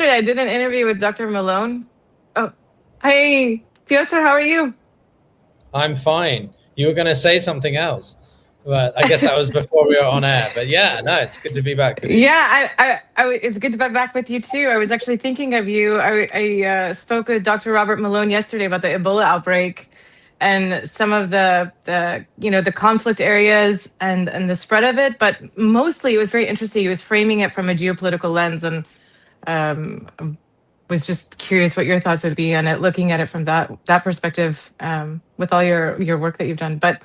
yesterday I did an interview with Dr. Malone. Oh, hey, Pyotr, how are you? I'm fine. You were going to say something else, but I guess that was before we were on air. But yeah, no, it's good to be back with you. Yeah, it's good to be back with you too. I was actually thinking of you. I spoke with Dr. Robert Malone yesterday about the Ebola outbreak and some of the conflict areas and the spread of it. But mostly, it was very interesting. He was framing it from a geopolitical lens, and I was just curious what your thoughts would be on it, looking at it from that perspective, with all your work that you've done. But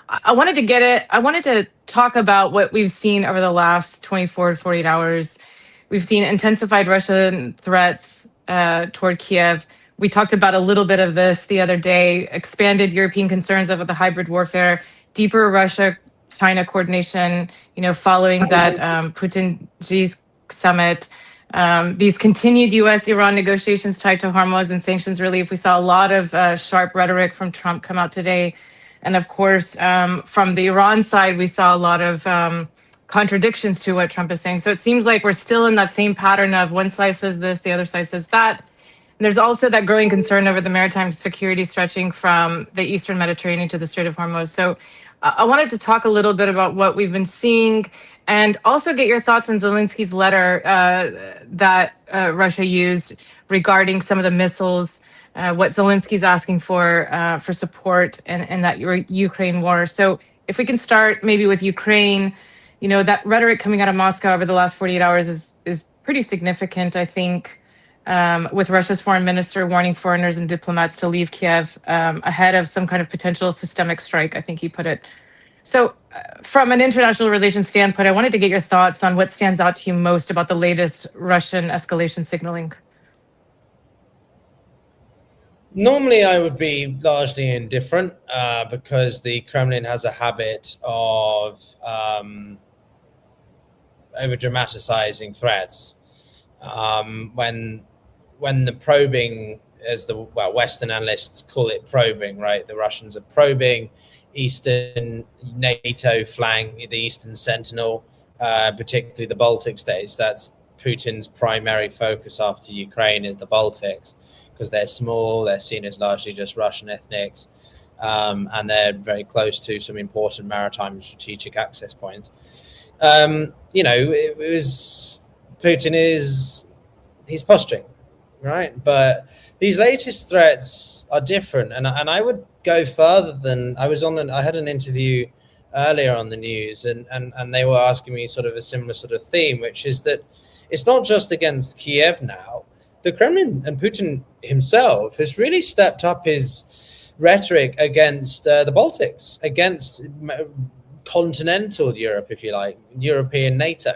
I wanted to get it. I wanted to talk about what we've seen over the last 24 to 48 hours. We've seen intensified Russian threats toward Kiev. We talked about a little bit of this the other day, expanded European concerns about the hybrid warfare, deeper Russia-China coordination, following that Putin-Xi summit. These continued U.S.-Iran negotiations tied to Hormuz and sanctions relief. We saw a lot of sharp rhetoric from Trump come out today. And of course, from the Iran side, we saw a lot of contradictions to what Trump is saying. So it seems like we're still in that same pattern of one side says this, the other side says that. And there's also that growing concern over the maritime security stretching from the Eastern Mediterranean to the Strait of Hormuz. So I wanted to talk a little bit about what we've been seeing and also get your thoughts on Zelensky's letter that Russia used regarding some of the missiles, what Zelensky's asking for support in that Ukraine war. So if we can start maybe with Ukraine, that rhetoric coming out of Moscow over the last 48 hours is pretty significant, I think, with Russia's foreign minister warning foreigners and diplomats to leave Kiev ahead of some kind of potential systemic strike, I think he put it. So from an international relations standpoint, I wanted to get your thoughts on what stands out to you most about the latest Russian escalation signaling. Normally, I would be largely indifferent because the Kremlin has a habit of over dramatizing threats. When the probing, as the Western analysts call it probing, right? The Russians are probing Eastern NATO flank, the Eastern Sentinel, particularly the Baltic states. That's Putin's primary focus after Ukraine is the Baltics, because they're small, they're seen as largely just Russian ethnics, and they're very close to some important maritime strategic access points. It was he's posturing, right? But these latest threats are different, and I would go further than I had an interview earlier on the news, and they were asking me sort of a similar sort of theme, which is that it's not just against Kiev now. The Kremlin and Putin himself has really stepped up his rhetoric against the Baltics, against continental Europe, if you like, European NATO.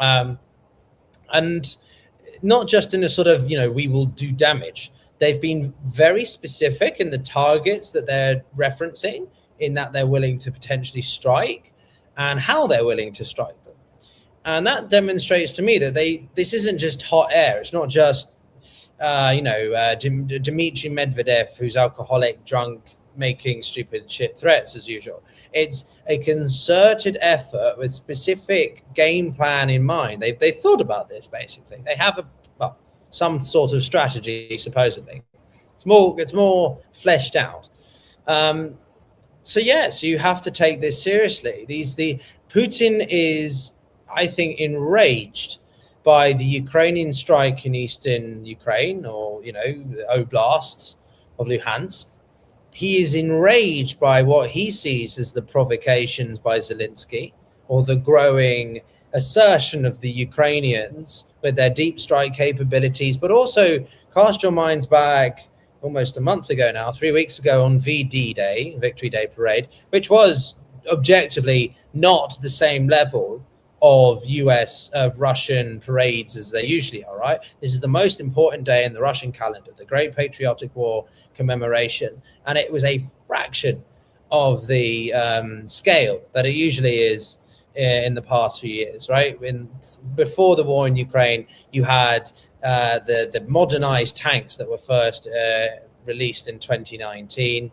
And not just in a sort of, we will do damage. They've been very specific in the targets that they're referencing, in that they're willing to potentially strike and how they're willing to strike them. And that demonstrates to me that this isn't just hot air. It's not just, Dmitry Medvedev, who's alcoholic, drunk, making stupid shit threats as usual. It's a concerted effort with specific game plan in mind. They thought about this, basically. They have some sort of strategy, supposedly. It's more fleshed out. So yes, you have to take this seriously. Putin is, I think, enraged by the Ukrainian strike in eastern Ukraine, or the oblasts of Luhansk. He is enraged by what he sees as the provocations by Zelensky, or the growing assertion of the Ukrainians with their deep strike capabilities. But also cast your minds back almost a month ago now, 3 weeks ago, on VD Day, Victory Day Parade, which was objectively not the same level of Russian parades as they usually are, right? This is the most important day in the Russian calendar, the Great Patriotic War commemoration. And it was a fraction of the scale that it usually is in the past few years, right? Before the war in Ukraine, you had the modernized tanks that were first released in 2019.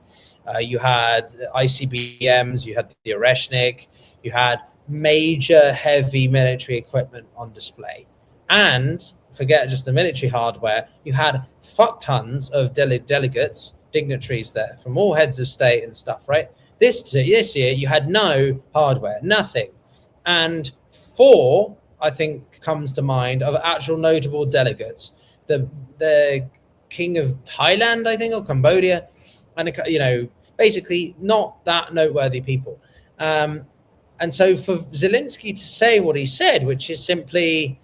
You had ICBMs, you had the Oreshnik, you had major heavy military equipment on display. And forget just the military hardware. You had fuck tons of delegates, dignitaries there from all heads of state and stuff, right? This year, you had no hardware, nothing. And 4, I think, comes to mind of actual notable delegates. The king of Thailand, I think, or Cambodia, and, you know, basically not that noteworthy people. And so for Zelensky to say what he said, which is simply,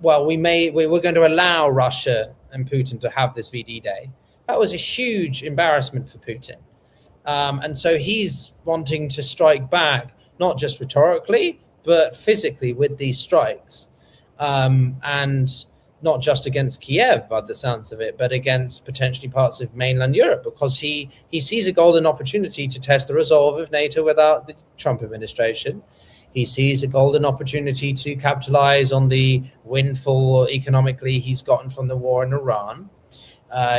well, we're going to allow Russia and Putin to have this VD day, that was a huge embarrassment for Putin. And so he's wanting to strike back, not just rhetorically, but physically with these strikes. And not just against Kyiv, by the sounds of it, but against potentially parts of mainland Europe, because he sees a golden opportunity to test the resolve of NATO without the Trump administration. He sees a golden opportunity to capitalize on the windfall economically he's gotten from the war in Iran.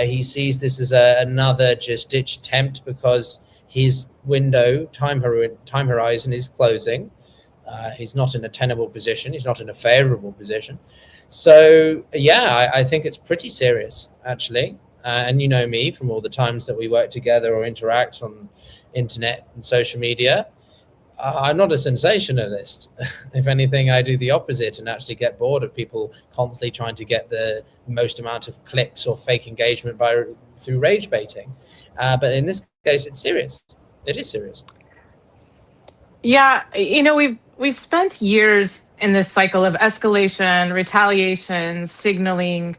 He sees this as another just ditch attempt because his window, time horizon is closing. He's not in a tenable position. He's not in a favorable position. So, yeah, I think it's pretty serious, actually. And you know me from all the times that we work together or interact on internet and social media. I'm not a sensationalist. If anything, I do the opposite and actually get bored of people constantly trying to get the most amount of clicks or fake engagement through rage baiting. But in this case, it's serious. It is serious. Yeah, you know, we've spent years in this cycle of escalation, retaliation, signaling.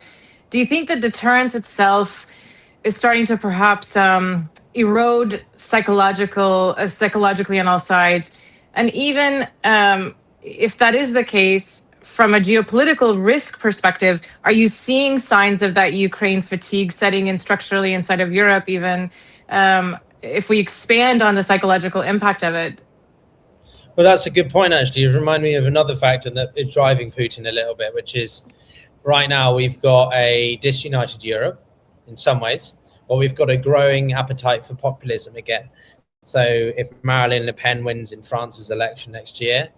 Do you think the deterrence itself is starting to perhaps erode psychologically on all sides? And even if that is the case, from a geopolitical risk perspective, are you seeing signs of that Ukraine fatigue setting in structurally inside of Europe, even if we expand on the psychological impact of it? Well, that's a good point, actually. You remind me of another factor that is driving Putin a little bit, which is right now we've got a disunited Europe in some ways, or we've got a growing appetite for populism again. So if Marine Le Pen wins in France's election next year,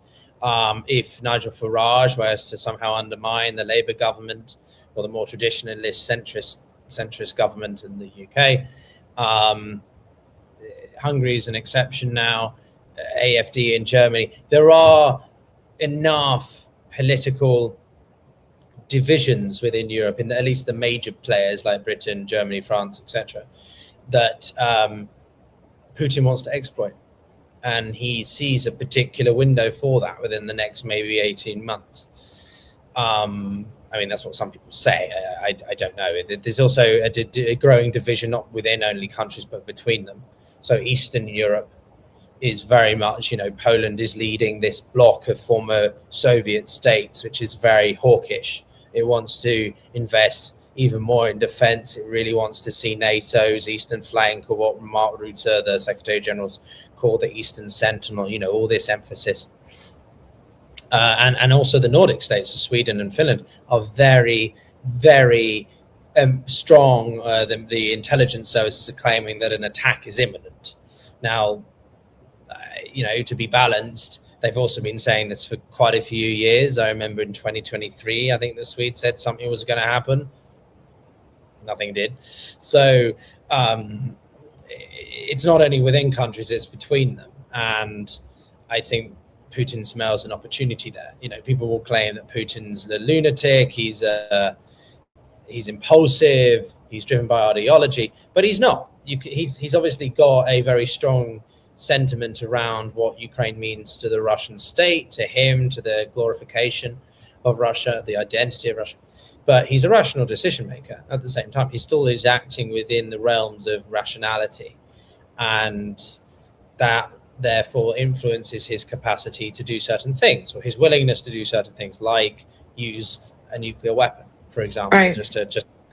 if Nigel Farage were to somehow undermine the Labour government or the more traditionalist centrist government in the UK, Hungary is an exception now. AfD in Germany, there are enough political divisions within Europe, in at least the major players like Britain, Germany, France, etc., that Putin wants to exploit. And he sees a particular window for that within the next maybe 18 months. I mean, that's what some people say. I don't know. There's also a growing division, not within only countries, but between them. So Eastern Europe is very much, you know, Poland is leading this bloc of former Soviet states, which is very hawkish. It wants to invest even more in defense. It really wants to see NATO's eastern flank, or what Mark Rutte, the Secretary General's called the Eastern Sentinel, you know, all this emphasis. And also the Nordic states, Sweden and Finland, are very, very strong. The intelligence services are claiming that an attack is imminent. Now, you know, to be balanced, they've also been saying this for quite a few years. I remember in 2023, I think the Swedes said something was going to happen. Nothing did. So it's not only within countries, it's between them. And I think Putin smells an opportunity there. You know, people will claim that Putin's a lunatic, he's impulsive, he's driven by ideology, but he's not. He's obviously got a very strong sentiment around what Ukraine means to the Russian state, to him, to the glorification of Russia, the identity of Russia. But he's a rational decision maker at the same time. He still is acting within the realms of rationality, and that therefore influences his capacity to do certain things, or his willingness to do certain things, like use a nuclear weapon, for example, right. just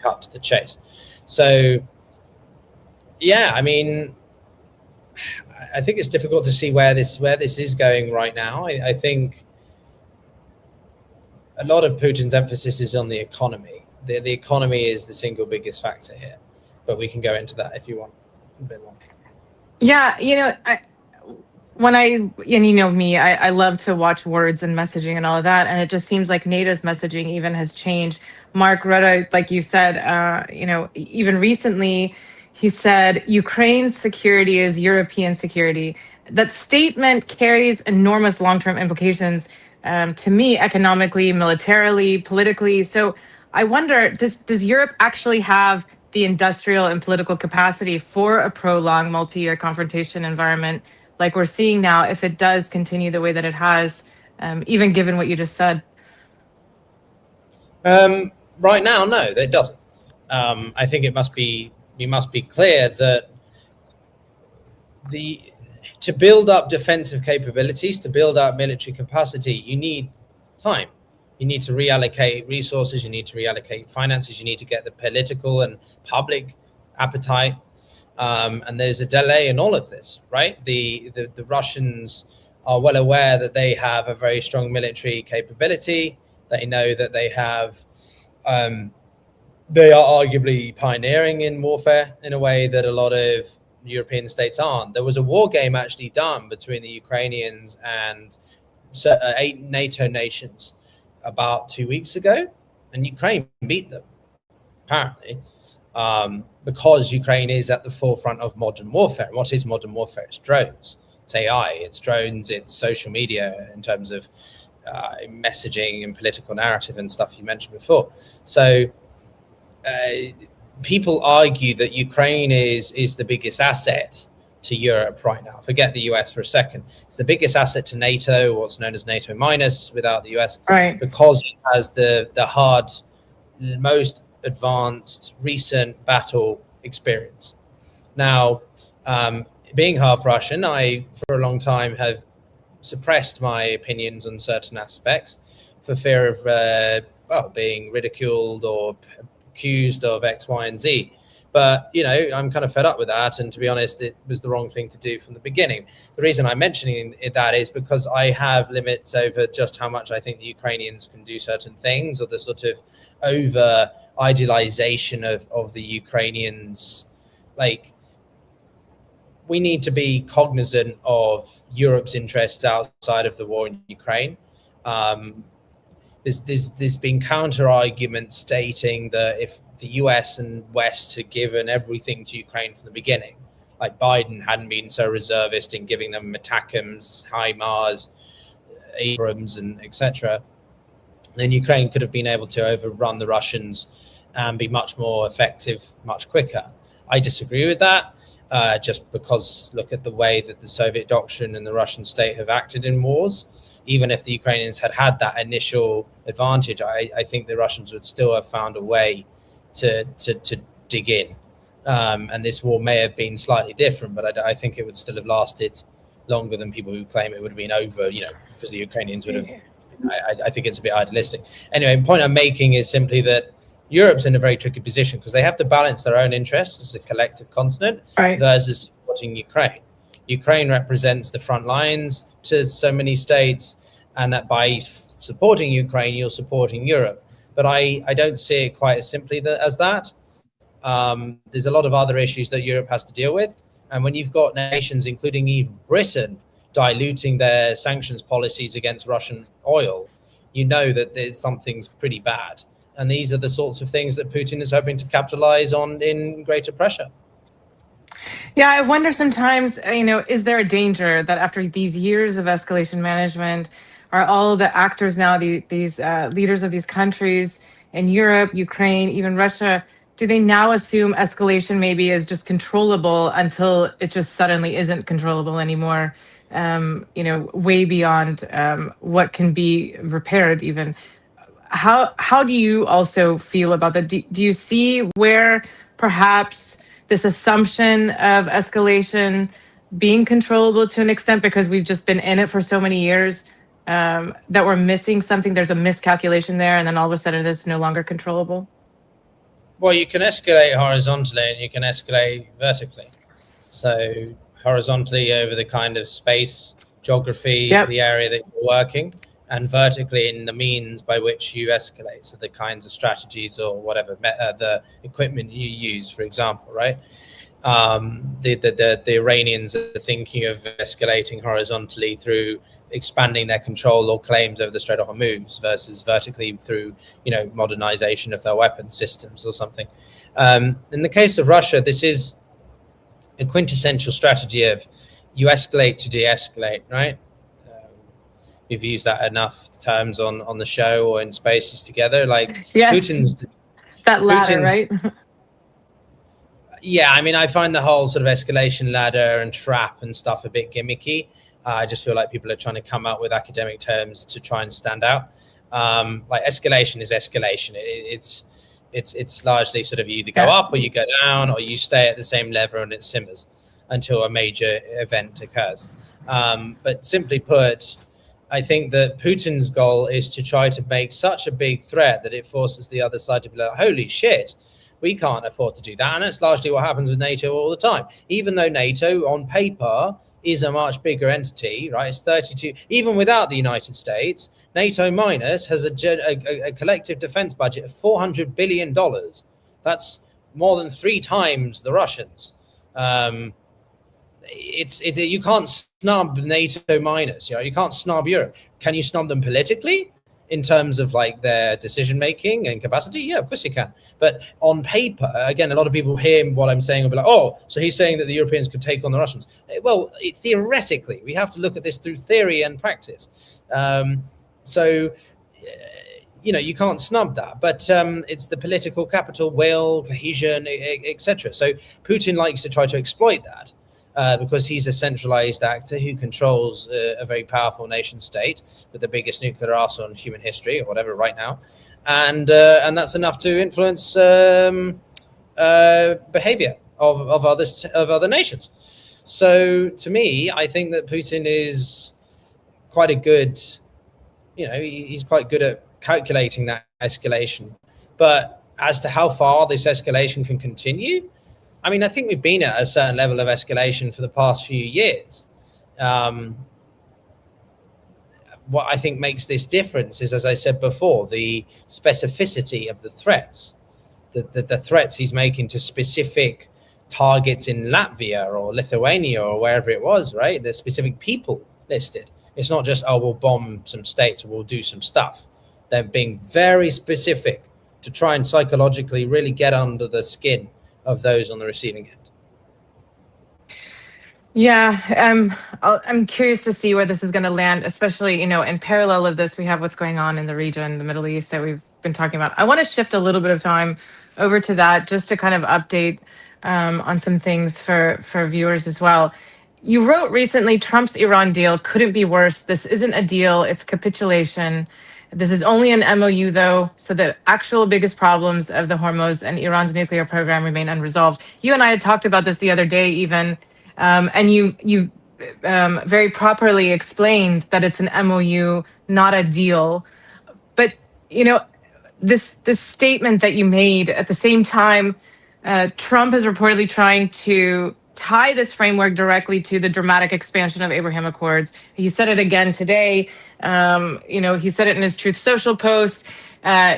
cut to the chase. So, yeah, I mean, I think it's difficult to see where this is going right now. I think a lot of Putin's emphasis is on the economy. The economy is the single biggest factor here, but we can go into that if you want a bit more. Yeah, you know, and you know me, I love to watch words and messaging and all of that, and it just seems like NATO's messaging even has changed. Mark Rutte, like you said, even recently, he said Ukraine's security is European security. That statement carries enormous long-term implications, to me, economically, militarily, politically. So I wonder, does Europe actually have the industrial and political capacity for a prolonged multi-year confrontation environment like we're seeing now, if it does continue the way that it has, even given what you just said? Right now, no, it doesn't. I think we must be clear that to build up defensive capabilities, to build up military capacity, you need time. You need to reallocate resources. You need to reallocate finances. You need to get the political and public appetite. And there's a delay in all of this, right? The Russians are well aware that they have a very strong military capability. They know that they have. They are arguably pioneering in warfare in a way that a lot of European states aren't. There was a war game actually done between the Ukrainians and 8 NATO nations about 2 weeks ago, and Ukraine beat them, apparently, because Ukraine is at the forefront of modern warfare. And what is modern warfare? It's drones, it's AI, it's drones, it's social media in terms of messaging and political narrative and stuff you mentioned before. So people argue that Ukraine is the biggest asset to Europe right now. Forget the US for a second. It's the biggest asset to NATO, what's known as NATO minus without the US, right? Because it has the most advanced recent battle experience. Now, being half Russian, I for a long time have suppressed my opinions on certain aspects for fear of being ridiculed or accused of X, Y, and Z. But, I'm kind of fed up with that. And to be honest, it was the wrong thing to do from the beginning. The reason I'm mentioning that is because I have limits over just how much I think the Ukrainians can do certain things, or the sort of over idealization of the Ukrainians. Like, we need to be cognizant of Europe's interests outside of the war in Ukraine. There's been counter arguments stating that if the US and West had given everything to Ukraine from the beginning, like Biden hadn't been so reservist in giving them ATACMS, HIMARS, Abrams, and etc., then Ukraine could have been able to overrun the Russians and be much more effective, much quicker. I disagree with that. Just because look at the way that the Soviet doctrine and the Russian state have acted in wars. Even if the Ukrainians had that initial advantage, I think the Russians would still have found a way to dig in. And this war may have been slightly different, but I think it would still have lasted longer than people who claim it would have been over, because the Ukrainians would have. I think it's a bit idealistic. Anyway, the point I'm making is simply that Europe's in a very tricky position because they have to balance their own interests as a collective continent versus supporting Ukraine. Ukraine represents the front lines to so many states, and that by supporting Ukraine, you're supporting Europe. But I don't see it quite as simply as that. There's a lot of other issues that Europe has to deal with. And when you've got nations, including even Britain, diluting their sanctions policies against Russian oil, you know that there's something's pretty bad. And these are the sorts of things that Putin is hoping to capitalize on in greater pressure. Yeah, I wonder sometimes, is there a danger that after these years of escalation management, are all the actors now, these leaders of these countries in Europe, Ukraine, even Russia, do they now assume escalation maybe is just controllable until it just suddenly isn't controllable anymore? Way beyond what can be repaired even. How do you also feel about that? Do you see where perhaps this assumption of escalation being controllable to an extent because we've just been in it for so many years, that we're missing something, there's a miscalculation there, and then all of a sudden it's no longer controllable? Well, you can escalate horizontally and you can escalate vertically. So horizontally over the kind of space, geography, the area that you're working, and vertically in the means by which you escalate. So the kinds of strategies or whatever, the equipment you use, for example, right? The Iranians are thinking of escalating horizontally through expanding their control or claims over the Strait of Hormuz versus vertically through, modernization of their weapon systems or something. In the case of Russia, this is a quintessential strategy of you escalate to de-escalate, right? We've used that enough terms on the show or in spaces together. Like yes, Putin's that ladder, right? Yeah, I mean, I find the whole sort of escalation ladder and trap and stuff a bit gimmicky. I just feel like people are trying to come up with academic terms to try and stand out. Like escalation is escalation. It's largely sort of you either go up or you go down or you stay at the same level and it simmers until a major event occurs. But simply put, I think that Putin's goal is to try to make such a big threat that it forces the other side to be like, holy shit, we can't afford to do that. And that's largely what happens with NATO all the time. Even though NATO on paper is a much bigger entity, right? It's 32, even without the United States, NATO minus has a collective defense budget of $400 billion. That's more than 3 times the Russians. You can't snub NATO minus, you can't snub Europe. Can you snub them politically in terms of like their decision making and capacity? Yeah, of course you can. But on paper, again, a lot of people hear what I'm saying and be like, oh, so he's saying that the Europeans could take on the Russians. Well, theoretically, we have to look at this through theory and practice. You can't snub that, but it's the political capital, will, cohesion, etc. So Putin likes to try to exploit that. Because he's a centralized actor who controls a very powerful nation state with the biggest nuclear arsenal in human history or whatever right now. And that's enough to influence behavior of other nations. So to me, I think that Putin is quite a good, he's quite good at calculating that escalation. But as to how far this escalation can continue, I mean, I think we've been at a certain level of escalation for the past few years. What I think makes this difference is, as I said before, the specificity of the threats, the threats he's making to specific targets in Latvia or Lithuania or wherever it was, right? The specific people listed. It's not just, we'll bomb some states or we'll do some stuff. They're being very specific to try and psychologically really get under the skin of those on the receiving end. Yeah, I'm curious to see where this is going to land, especially, in parallel of this, we have what's going on in the region, the Middle East that we've been talking about. I want to shift a little bit of time over to that just to kind of update on some things for viewers as well. You wrote recently, Trump's Iran deal couldn't be worse. This isn't a deal, it's capitulation. This is only an MOU, though, so the actual biggest problems of the Hormuz and Iran's nuclear program remain unresolved. You and I had talked about this the other day, even, and you very properly explained that it's an MOU, not a deal. But this statement that you made at the same time, Trump is reportedly trying to tie this framework directly to the dramatic expansion of Abraham Accords. He said it again today. He said it in his Truth Social post.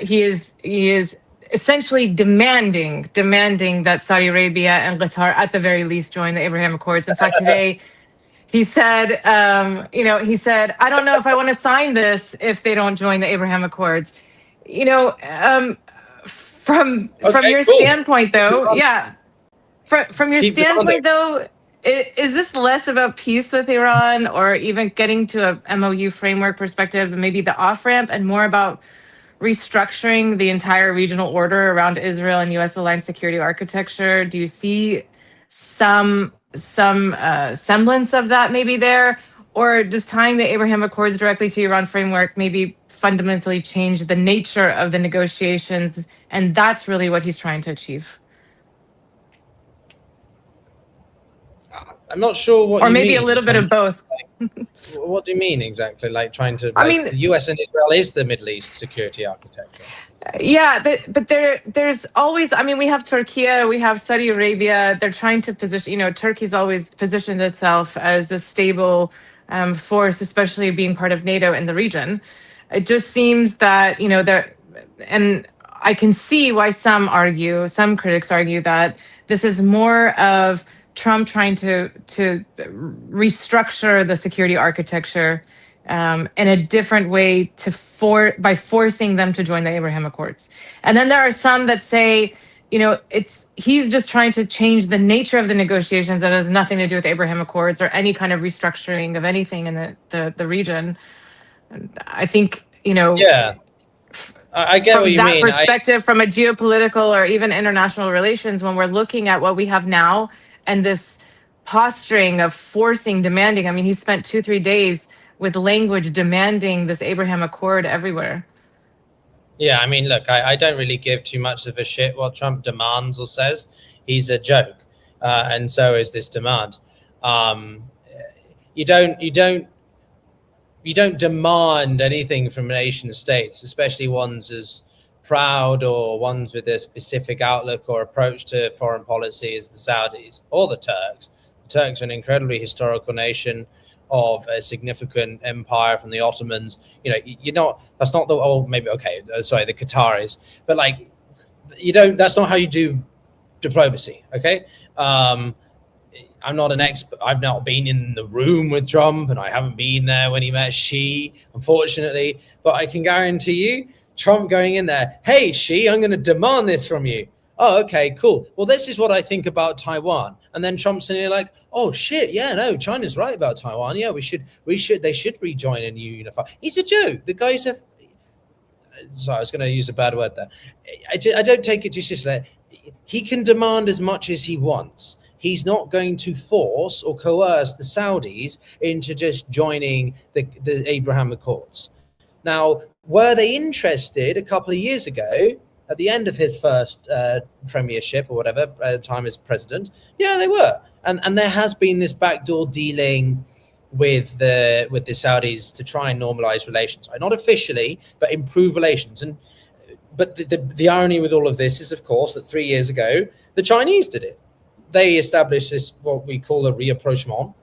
He is essentially demanding that Saudi Arabia and Qatar, at the very least, join the Abraham Accords. In fact, today he said, I don't know if I want to sign this if they don't join the Abraham Accords. From your standpoint, though, yeah. From your standpoint, though, is this less about peace with Iran or even getting to a MOU framework perspective, maybe the off-ramp, and more about restructuring the entire regional order around Israel and U.S. aligned security architecture? Do you see some semblance of that maybe there? Or does tying the Abraham Accords directly to Iran framework maybe fundamentally change the nature of the negotiations, and that's really what he's trying to achieve? I'm not sure what you mean. Or maybe a little bit of both. What do you mean exactly? Like trying to, the US and Israel is the Middle East security architecture. Yeah, but there's always, we have Turkey, we have Saudi Arabia. They're trying to position, Turkey's always positioned itself as a stable force, especially being part of NATO in the region. It just seems that, and I can see why some critics argue that this is more of Trump trying to restructure the security architecture in a different way by forcing them to join the Abraham Accords. And then there are some that say, he's just trying to change the nature of the negotiations that has nothing to do with Abraham Accords or any kind of restructuring of anything in the region. And I think, Yeah, I get from what you that mean. perspective, from a geopolitical or even international relations, when we're looking at what we have now and this posturing of demanding, I mean, he spent 2-3 days with language demanding this Abraham Accord everywhere. Yeah, I mean, look, I don't really give too much of a shit what Trump demands or says. He's a joke, and so is this demand. You don't demand anything from nation states, especially ones as proud or ones with a specific outlook or approach to foreign policy as the Saudis or the Turks. The Turks are an incredibly historical nation of a significant empire from the Ottomans. That's not the the Qataris, but that's not how you do diplomacy. Okay. I'm not an expert. I've not been in the room with Trump, and I haven't been there when he met Xi, unfortunately. But I can guarantee you, Trump going in there, hey, Xi, I'm going to demand this from you. Oh, okay, cool. Well, this is what I think about Taiwan. And then Trump's in here like, oh shit, yeah, no, China's right about Taiwan. Yeah, they should rejoin and unify. He's a joke. The guy's sorry, I was going to use a bad word there. I don't take it too seriously. He can demand as much as he wants. He's not going to force or coerce the Saudis into just joining the Abraham Accords. Now, were they interested a couple of years ago at the end of his first premiership or whatever time as president? Yeah, they were. And there has been this backdoor dealing with the Saudis to try and normalize relations. Not officially, but improve relations. But the irony with all of this is, of course, that 3 years ago, the Chinese did it. They established this, what we call a rapprochement.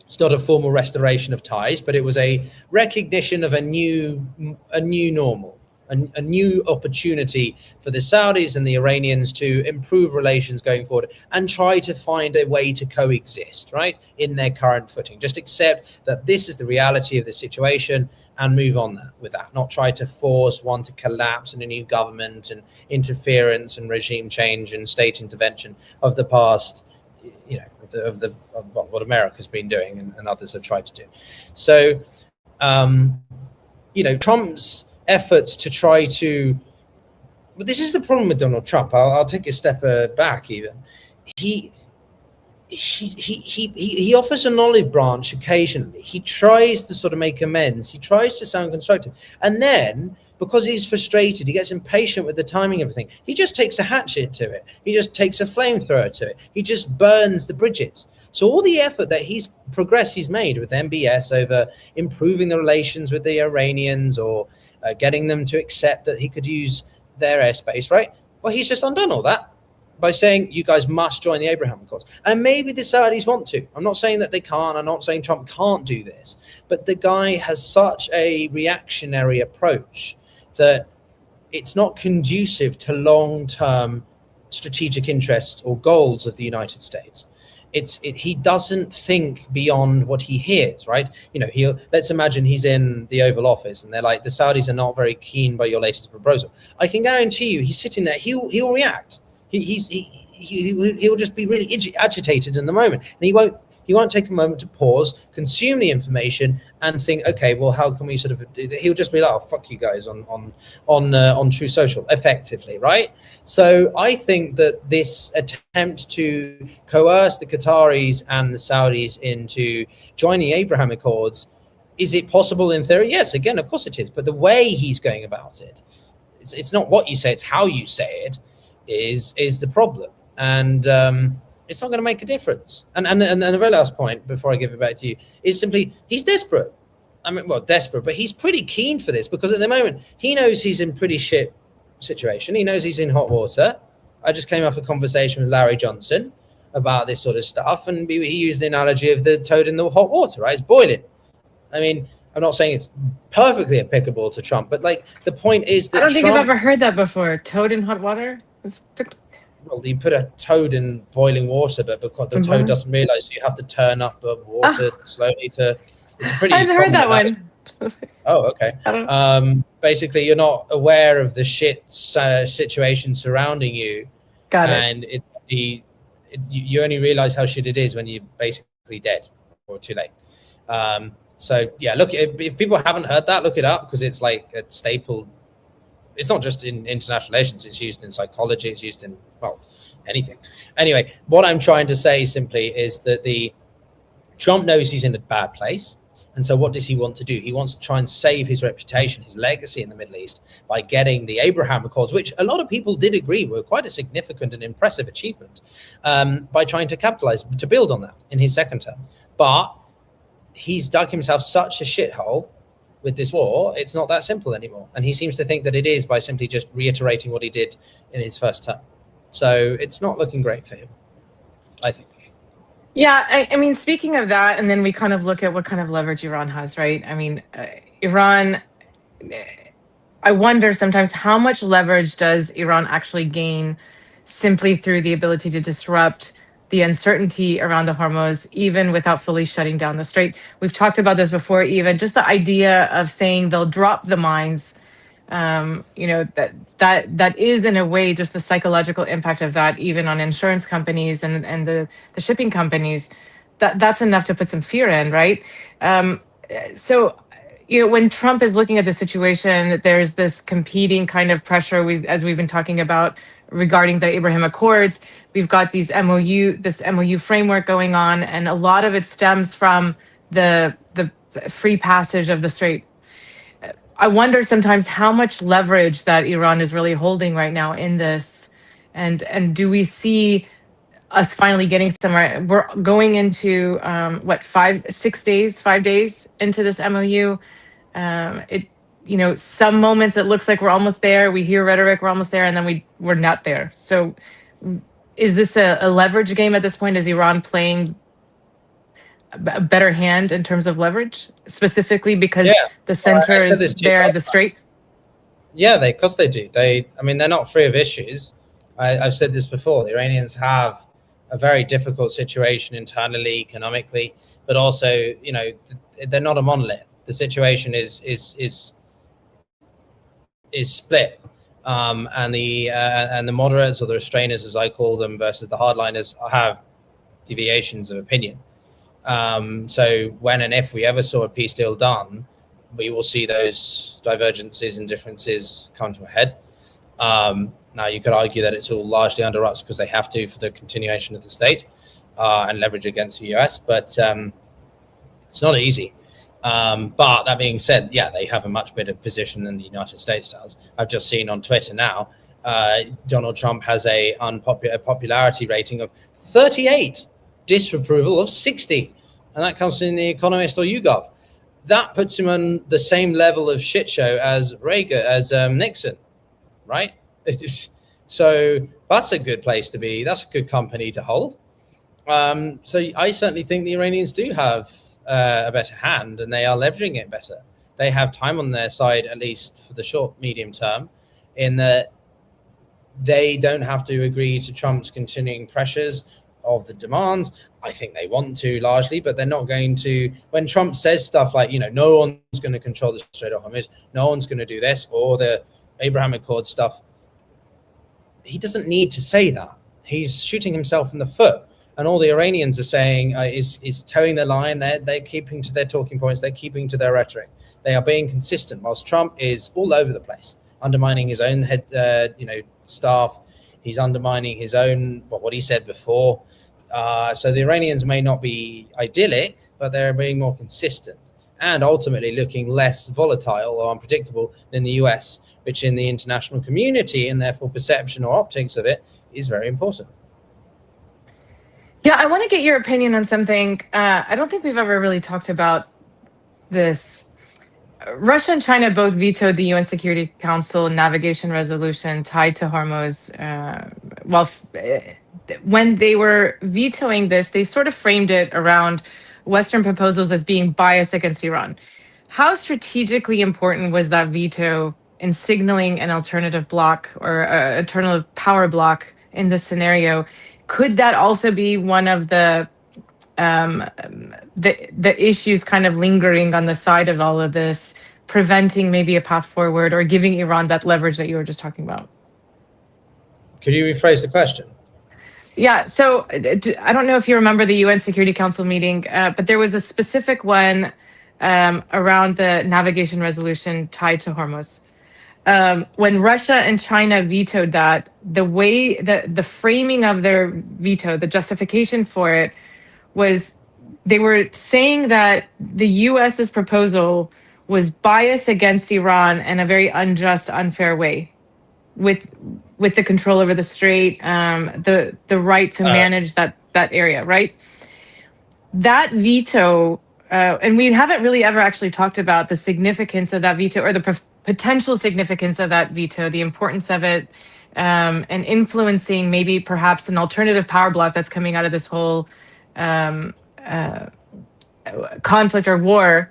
It's not a formal restoration of ties, but it was a recognition of a new normal, a new opportunity for the Saudis and the Iranians to improve relations going forward and try to find a way to coexist, right, in their current footing. Just accept that this is the reality of the situation and move on with that, not try to force one to collapse in a new government and interference and regime change and state intervention of the past, of what America's been doing and others have tried to do. So, Trump's efforts to try to, but this is the problem with Donald Trump. I'll take a step back even. He offers an olive branch occasionally. He tries to sort of make amends. He tries to sound constructive. And then, because he's frustrated, he gets impatient with the timing of everything. He just takes a hatchet to it. He just takes a flamethrower to it. He just burns the bridges. So all the effort that he's made with MBS over improving the relations with the Iranians or getting them to accept that he could use their airspace, right? Well, he's just undone all that by saying you guys must join the Abraham Accords. And maybe the Saudis want to. I'm not saying that they can't. I'm not saying Trump can't do this. But the guy has such a reactionary approach that it's not conducive to long-term strategic interests or goals of the United States. He doesn't think beyond what he hears, right? Let's imagine he's in the Oval Office and they're like, the Saudis are not very keen by your latest proposal. I can guarantee you, he's sitting there. He'll react. He'll just be really agitated in the moment, and he won't take a moment to pause, consume the information, and think, okay, well, how can we sort of? He'll just be like, oh, fuck you guys on True Social, effectively, right? So I think that this attempt to coerce the Qataris and the Saudis into joining the Abraham Accords, is it possible in theory? Yes, again, of course it is. But the way he's going about it, it's not what you say, it's how you say it, is the problem. And it's not going to make a difference. And the very last point, before I give it back to you, is simply he's desperate. I mean, well, desperate, but he's pretty keen for this because at the moment he knows he's in pretty shit situation. He knows he's in hot water. I just came off a conversation with Larry Johnson about this sort of stuff, and he used the analogy of the toad in the hot water, right? It's boiling. I mean, I'm not saying it's perfectly applicable to Trump, but like the point is that I don't think Trump, I've ever heard that before. Toad in hot water? well, you put a toad in boiling water, but because the toad doesn't realize you have to turn up the water slowly to. It's a pretty. I hadn't heard that one. Oh, okay. Basically, you're not aware of the shit situation surrounding you. Got it. And you only realize how shit it is when you're basically dead or too late. So yeah, look, if people haven't heard that, look it up, because it's like a staple. It's not just in international relations, it's used in psychology, it's used in, well, anything. Anyway, what I'm trying to say simply is that Trump knows he's in a bad place. And so what does he want to do? He wants to try and save his reputation, his legacy in the Middle East, by getting the Abraham Accords, which a lot of people did agree were quite a significant and impressive achievement, by trying to capitalize, to build on that in his second term. But he's dug himself such a shithole with this war, it's not that simple anymore. And he seems to think that it is by simply just reiterating what he did in his first term. So it's not looking great for him, I think. Yeah, I mean, speaking of that, and then we kind of look at what kind of leverage Iran has, right? I mean, Iran, I wonder sometimes how much leverage does Iran actually gain simply through the ability to disrupt the uncertainty around the Hormuz, even without fully shutting down the strait. We've talked about this before, even just the idea of saying they'll drop the mines. That is in a way just the psychological impact of that, even on insurance companies and the shipping companies. That's enough to put some fear in, right? So when Trump is looking at the situation, there's this competing kind of pressure, as we've been talking about regarding the Abraham Accords. We've got this MOU framework going on, and a lot of it stems from the free passage of the strait. I wonder sometimes how much leverage that Iran is really holding right now in this, and do we see us finally getting somewhere? We're going into 5 days into this MOU. Some moments it looks like we're almost there. We hear rhetoric, we're almost there, and then we're not there. So is this a leverage game at this point? Is Iran playing a better hand in terms of leverage, specifically because the center is there at the strait? Yeah, because they do. They're not free of issues. I've said this before. The Iranians have a very difficult situation internally, economically, but also, they're not a monolith. The situation is split, and the moderates, or the restrainers, as I call them, versus the hardliners, have deviations of opinion. So when and if we ever saw a peace deal done, we will see those divergences and differences come to a head. Now, you could argue that it's all largely under wraps because they have to for the continuation of the state and leverage against the US, but it's not easy. But that being said, yeah, they have a much better position than the United States does. I've just seen on Twitter now, Donald Trump has a popularity rating of 38. Disapproval of 60, and that comes from The Economist or YouGov. That puts him on the same level of shit show as Nixon, right? So that's a good place to be. That's a good company to hold. So I certainly think the Iranians do have a better hand, and they are leveraging it better. They have time on their side, at least for the short, medium term, in that they don't have to agree to Trump's continuing pressures of the demands. I think they want to largely, but they're not going to. When Trump says stuff like, no one's going to control the Strait of Hormuz, no one's going to do this, or the Abraham Accord stuff, he doesn't need to say that. He's shooting himself in the foot. And all the Iranians are saying is towing the line. They're keeping to their talking points. They're keeping to their rhetoric. They are being consistent, whilst Trump is all over the place, undermining his own staff. He's undermining his own, what he said before. So the Iranians may not be idyllic, but they're being more consistent and ultimately looking less volatile or unpredictable than the US, which in the international community, and therefore perception or optics of it, is very important. Yeah, I want to get your opinion on something. I don't think we've ever really talked about this. Russia and China both vetoed the UN Security Council navigation resolution tied to Hormuz. When they were vetoing this, they sort of framed it around Western proposals as being biased against Iran. how strategically important was that veto in signaling an alternative block or alternative power block in this scenario? Could that also be one of um, the issues kind of lingering on the side of all of this, preventing maybe a path forward or giving Iran that leverage that you were just talking about? Could you rephrase the question? Yeah, so I don't know if you remember the UN Security Council meeting, but there was a specific one around the navigation resolution tied to Hormuz. When Russia and China vetoed that, the way the framing of their veto, the justification for it, was they were saying that the US's proposal was biased against Iran in a very unjust, unfair way, with the control over the strait, the right to manage that area, right? That veto, and we haven't really ever actually talked about the significance of that veto or the potential significance of that veto, the importance of it, and influencing maybe perhaps an alternative power block that's coming out of this whole conflict or war,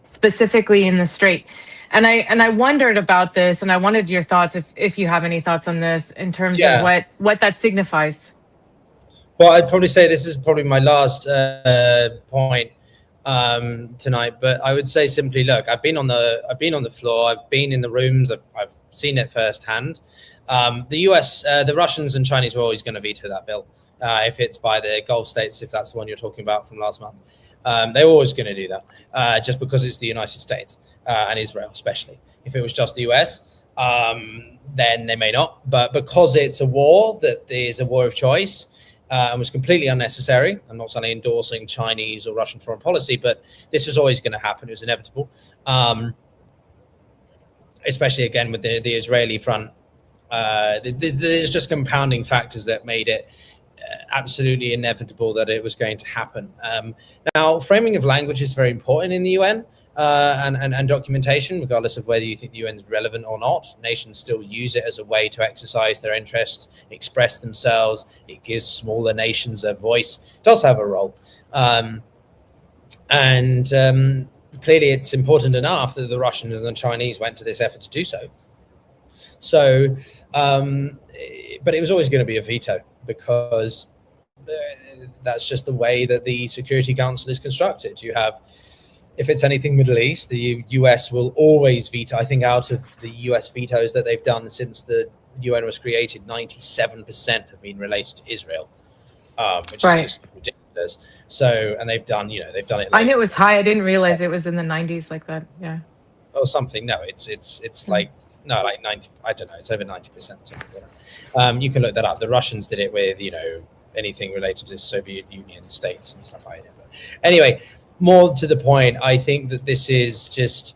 specifically in the strait. And I wondered about this, and I wanted your thoughts, if you have any thoughts on this, in terms of what that signifies. Well, I'd probably say this is probably my last point tonight, but I would say simply, look, I've been on the floor, I've been in the rooms, I've seen it firsthand. The US, the Russians and Chinese were always going to veto that bill if it's by the Gulf states, if that's the one you're talking about from last month. They're always going to do that just because it's the United States and Israel, especially. If it was just the US, then they may not. But because it's a war that is a war of choice and was completely unnecessary, I'm not suddenly endorsing Chinese or Russian foreign policy, but this was always going to happen. It was inevitable, especially again with the Israeli front. There's just compounding factors that made it absolutely inevitable that it was going to happen. Now, framing of language is very important in the UN and documentation, regardless of whether you think the UN is relevant or not. Nations still use it as a way to exercise their interests, express themselves. It gives smaller nations a voice. It does have a role. Clearly, it's important enough that the Russians and the Chinese went to this effort to do so. So, but it was always going to be a veto, because that's just the way that the Security Council is constructed. You have, if it's anything Middle East, the US will always veto. I think out of the US vetoes that they've done since the UN was created, 97% have been related to Israel, which is just ridiculous. So, and they've done it. Like, I knew it was high. I didn't realize it was in the 90s like that. Yeah. Or something. No, it's like, no, like 90, I don't know, it's over 90%. Something like that. You can look that up. The Russians did it with, anything related to Soviet Union states and stuff like that. Anyway, more to the point, I think that this is just,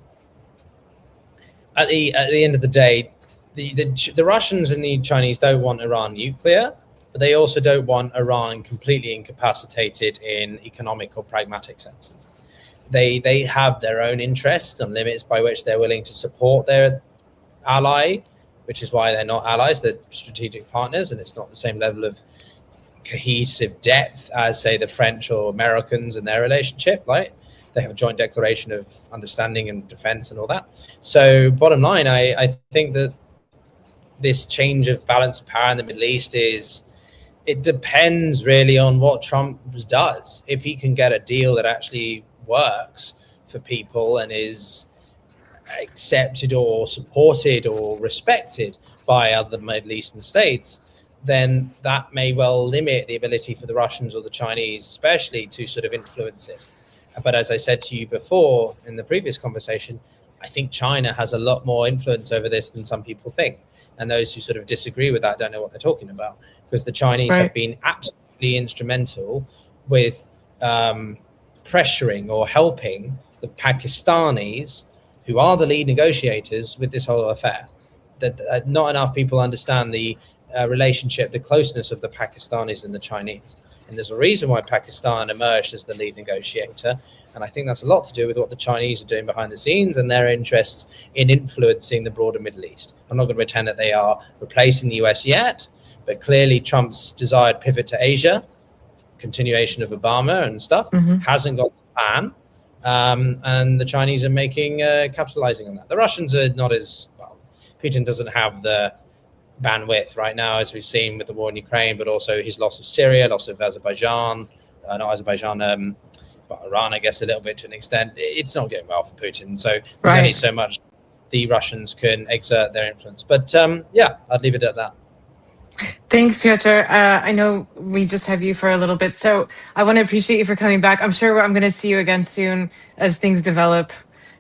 at the end of the day, the Russians and the Chinese don't want Iran nuclear, but they also don't want Iran completely incapacitated in economic or pragmatic senses. They have their own interests and limits by which they're willing to support their ally, which is why they're not allies, they're strategic partners, and it's not the same level of cohesive depth as, say, the French or Americans in their relationship, right? They have a joint declaration of understanding and defense and all that. So bottom line, I think that this change of balance of power in the Middle East it depends really on what Trump does. If he can get a deal that actually works for people and is accepted or supported or respected by other Middle Eastern states, then that may well limit the ability for the Russians or the Chinese, especially, to sort of influence it. But as I said to you before in the previous conversation, I think China has a lot more influence over this than some people think. And those who sort of disagree with that don't know what they're talking about, because the Chinese have been absolutely instrumental with pressuring or helping the Pakistanis, who are the lead negotiators with this whole affair. That not enough people understand the relationship, the closeness of the Pakistanis and the Chinese. And there's a reason why Pakistan emerged as the lead negotiator. And I think that's a lot to do with what the Chinese are doing behind the scenes and their interests in influencing the broader Middle East. I'm not going to pretend that they are replacing the US yet, but clearly Trump's desired pivot to Asia, continuation of Obama and stuff, hasn't got the plan. and the Chinese are capitalizing on that. The Russians are not as well. Putin doesn't have the bandwidth right now, as we've seen with the war in Ukraine, but also his loss of Syria, loss of Azerbaijan, Iran, I guess, a little bit to an extent. It's not going well for Putin. So there's only so much the Russians can exert their influence. But yeah, I'd leave it at that. Thanks, Pyotr. I know we just have you for a little bit, so I want to appreciate you for coming back. I'm sure I'm going to see you again soon as things develop.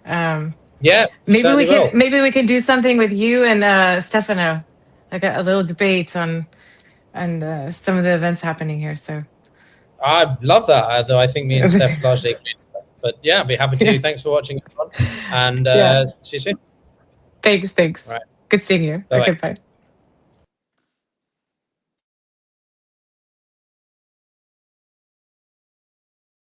Yeah, maybe we can do something with you and Stefano, like a little debate on some of the events happening here. So I love that, although I think me and Steph largely agree. But yeah, I'd be happy to. Yeah. Thanks for watching, and see you soon. Thanks. Right. Good seeing you. Bye-bye. Okay, bye.